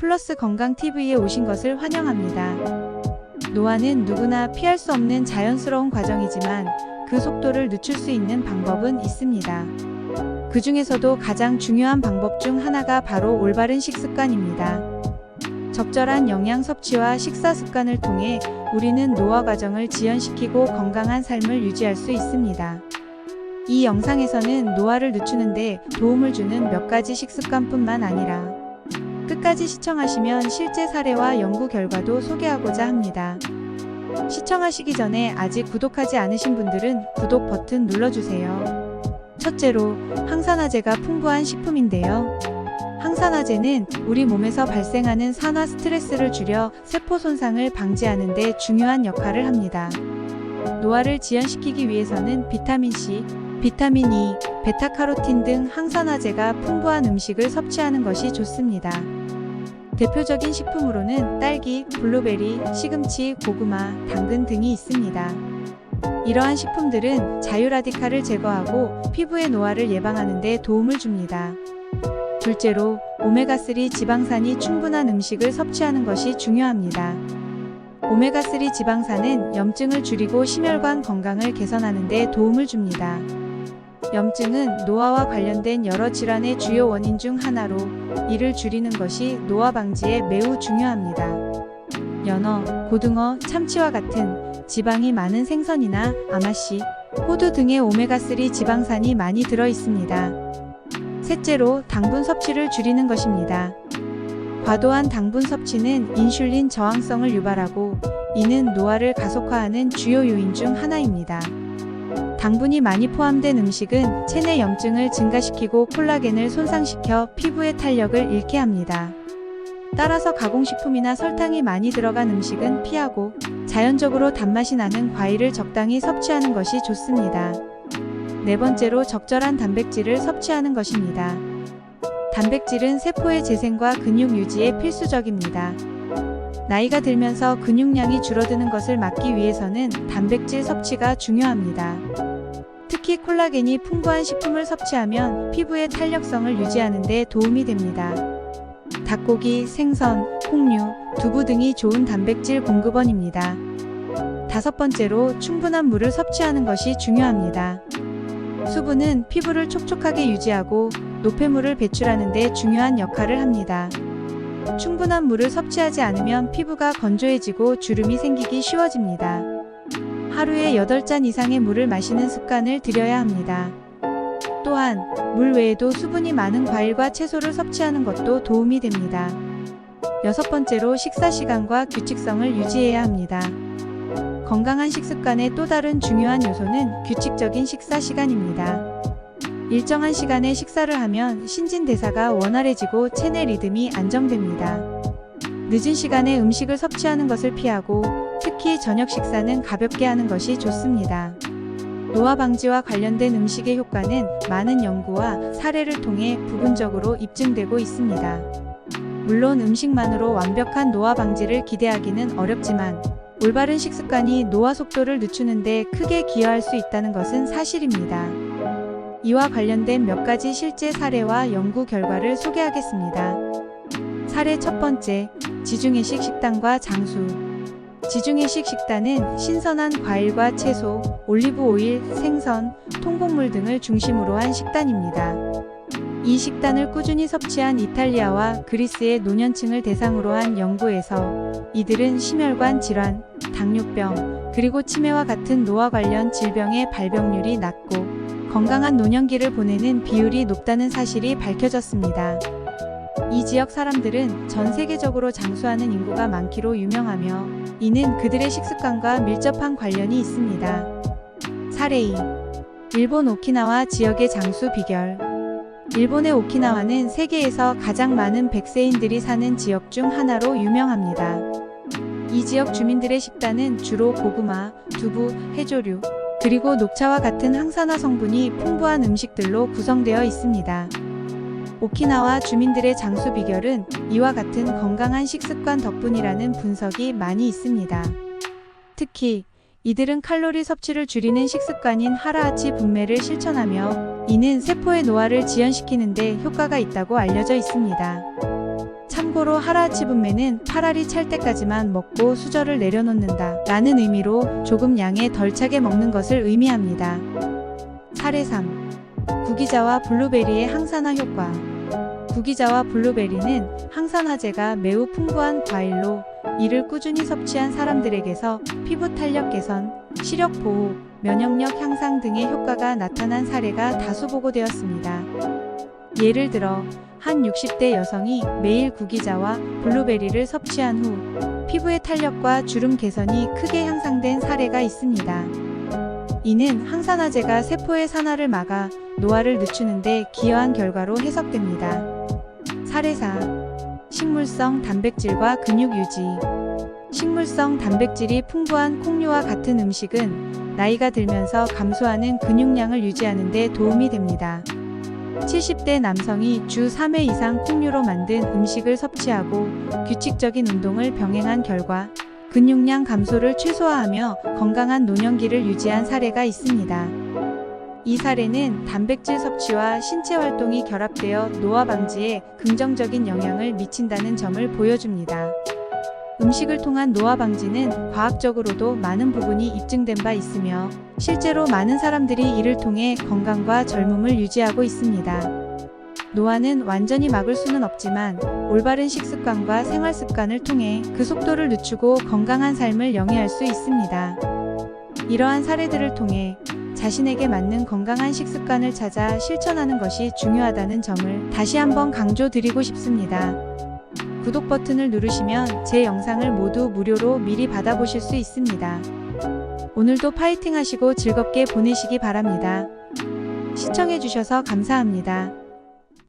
플러스 건강TV에 오신 것을 환영합니다. 노화는 누구나 피할 수 없는 자연스러운 과정이지만 그 속도를 늦출 수 있는 방법은 있습니다. 그 중에서도 가장 중요한 방법 중 하나가 바로 올바른 식습관입니다. 적절한 영양 섭취와 식사 습관을 통해 우리는 노화 과정을 지연시키고 건강한 삶을 유지할 수 있습니다. 이 영상에서는 노화를 늦추는데 도움을 주는 몇 가지 식습관뿐만 아니라 끝까지 시청하시면 실제 사례와 연구 결과도 소개하고자 합니다. 시청하시기 전에 아직 구독하지 않으신 분들은 구독 버튼 눌러주세요. 첫째로, 항산화제가 풍부한 식품인데요. 항산화제는 우리 몸에서 발생하는 산화 스트레스를 줄여 세포 손상을 방지하는 데 중요한 역할을 합니다. 노화를 지연시키기 위해서는 비타민C, 비타민 E, 베타카로틴 등 항산화제가 풍부한 음식을 섭취하는 것이 좋습니다. 대표적인 식품으로는 딸기, 블루베리, 시금치, 고구마, 당근 등이 있습니다. 이러한 식품들은 자유라디칼을 제거하고 피부의 노화를 예방하는 데 도움을 줍니다. 둘째로, 오메가3 지방산이 충분한 음식을 섭취하는 것이 중요합니다. 오메가3 지방산은 염증을 줄이고 심혈관 건강을 개선하는 데 도움을 줍니다. 염증은 노화와 관련된 여러 질환의 주요 원인 중 하나로 이를 줄이는 것이 노화 방지에 매우 중요합니다. 연어, 고등어, 참치와 같은 지방이 많은 생선이나 아마씨, 호두 등의 오메가3 지방산이 많이 들어 있습니다. 셋째로, 당분 섭취를 줄이는 것입니다. 과도한 당분 섭취는 인슐린 저항성을 유발하고 이는 노화를 가속화하는 주요 요인 중 하나입니다. 당분이 많이 포함된 음식은 체내 염증을 증가시키고 콜라겐을 손상시켜 피부의 탄력을 잃게 합니다. 따라서 가공식품이나 설탕이 많이 들어간 음식은 피하고 자연적으로 단맛이 나는 과일을 적당히 섭취하는 것이 좋습니다. 네 번째로, 적절한 단백질을 섭취하는 것입니다. 단백질은 세포의 재생과 근육 유지에 필수적입니다. 나이가 들면서 근육량이 줄어드는 것을 막기 위해서는 단백질 섭취가 중요합니다. 특히 콜라겐이 풍부한 식품을 섭취하면 피부의 탄력성을 유지하는 데 도움이 됩니다. 닭고기, 생선, 홍류, 두부 등이 좋은 단백질 공급원입니다. 다섯 번째로, 충분한 물을 섭취하는 것이 중요합니다. 수분은 피부를 촉촉하게 유지하고 노폐물을 배출하는 데 중요한 역할을 합니다. 충분한 물을 섭취하지 않으면 피부가 건조해지고 주름이 생기기 쉬워집니다. 하루에 8잔 이상의 물을 마시는 습관을 들여야 합니다. 또한 물 외에도 수분이 많은 과일과 채소를 섭취하는 것도 도움이 됩니다. 여섯 번째로, 식사 시간과 규칙성을 유지해야 합니다. 건강한 식습관의 또 다른 중요한 요소는 규칙적인 식사 시간입니다. 일정한 시간에 식사를 하면 신진대사가 원활해지고 체내 리듬이 안정됩니다. 늦은 시간에 음식을 섭취하는 것을 피하고 특히 저녁 식사는 가볍게 하는 것이 좋습니다. 노화 방지와 관련된 음식의 효과는 많은 연구와 사례를 통해 부분적으로 입증되고 있습니다. 물론 음식만으로 완벽한 노화 방지를 기대하기는 어렵지만 올바른 식습관이 노화 속도를 늦추는 데 크게 기여할 수 있다는 것은 사실입니다. 이와 관련된 몇 가지 실제 사례와 연구 결과를 소개하겠습니다. 사례 첫 번째, 지중해식 식단과 장수. 지중해식 식단은 신선한 과일과 채소, 올리브 오일, 생선, 통곡물 등을 중심으로 한 식단입니다. 이 식단을 꾸준히 섭취한 이탈리아와 그리스의 노년층을 대상으로 한 연구에서 이들은 심혈관 질환, 당뇨병, 그리고 치매와 같은 노화 관련 질병의 발병률이 낮고 건강한 노년기를 보내는 비율이 높다는 사실이 밝혀졌습니다. 이 지역 사람들은 전 세계적으로 장수하는 인구가 많기로 유명하며 이는 그들의 식습관과 밀접한 관련이 있습니다. 사례 2. 일본 오키나와 지역의 장수 비결. 일본의 오키나와는 세계에서 가장 많은 백세인들이 사는 지역 중 하나로 유명합니다. 이 지역 주민들의 식단은 주로 고구마, 두부, 해조류, 그리고 녹차와 같은 항산화 성분이 풍부한 음식들로 구성되어 있습니다. 오키나와 주민들의 장수 비결은 이와 같은 건강한 식습관 덕분이라는 분석이 많이 있습니다. 특히 이들은 칼로리 섭취를 줄이는 식습관인 하라하치 분매를 실천하며 이는 세포의 노화를 지연시키는 데 효과가 있다고 알려져 있습니다. 참고로 하라치분매는 팔알이 찰 때까지만 먹고 수저를 내려놓는다 라는 의미로 조금 양에 덜 차게 먹는 것을 의미합니다. 사례 3. 구기자와 블루베리의 항산화 효과. 구기자와 블루베리는 항산화제가 매우 풍부한 과일로 이를 꾸준히 섭취한 사람들에게서 피부 탄력 개선, 시력 보호, 면역력 향상 등의 효과가 나타난 사례가 다수 보고되었습니다. 예를 들어 한 60대 여성이 매일 구기자와 블루베리를 섭취한 후 피부의 탄력과 주름 개선이 크게 향상된 사례가 있습니다. 이는 항산화제가 세포의 산화를 막아 노화를 늦추는 데 기여한 결과로 해석됩니다. 사례 4. 식물성 단백질과 근육 유지. 식물성 단백질이 풍부한 콩류와 같은 음식은 나이가 들면서 감소하는 근육량을 유지하는 데 도움이 됩니다. 70대 남성이 주 3회 이상 콩류로 만든 음식을 섭취하고 규칙적인 운동을 병행한 결과 근육량 감소를 최소화하며 건강한 노년기를 유지한 사례가 있습니다. 이 사례는 단백질 섭취와 신체 활동이 결합되어 노화 방지에 긍정적인 영향을 미친다는 점을 보여줍니다. 음식을 통한 노화 방지는 과학적으로도 많은 부분이 입증된 바 있으며 실제로 많은 사람들이 이를 통해 건강과 젊음을 유지하고 있습니다. 노화는 완전히 막을 수는 없지만 올바른 식습관과 생활 습관을 통해 그 속도를 늦추고 건강한 삶을 영위할 수 있습니다. 이러한 사례들을 통해 자신에게 맞는 건강한 식습관을 찾아 실천하는 것이 중요하다는 점을 다시 한번 강조드리고 싶습니다. 구독 버튼을 누르시면 제 영상을 모두 무료로 미리 받아보실 수 있습니다. 오늘도 파이팅 하시고 즐겁게 보내시기 바랍니다. 시청해주셔서 감사합니다.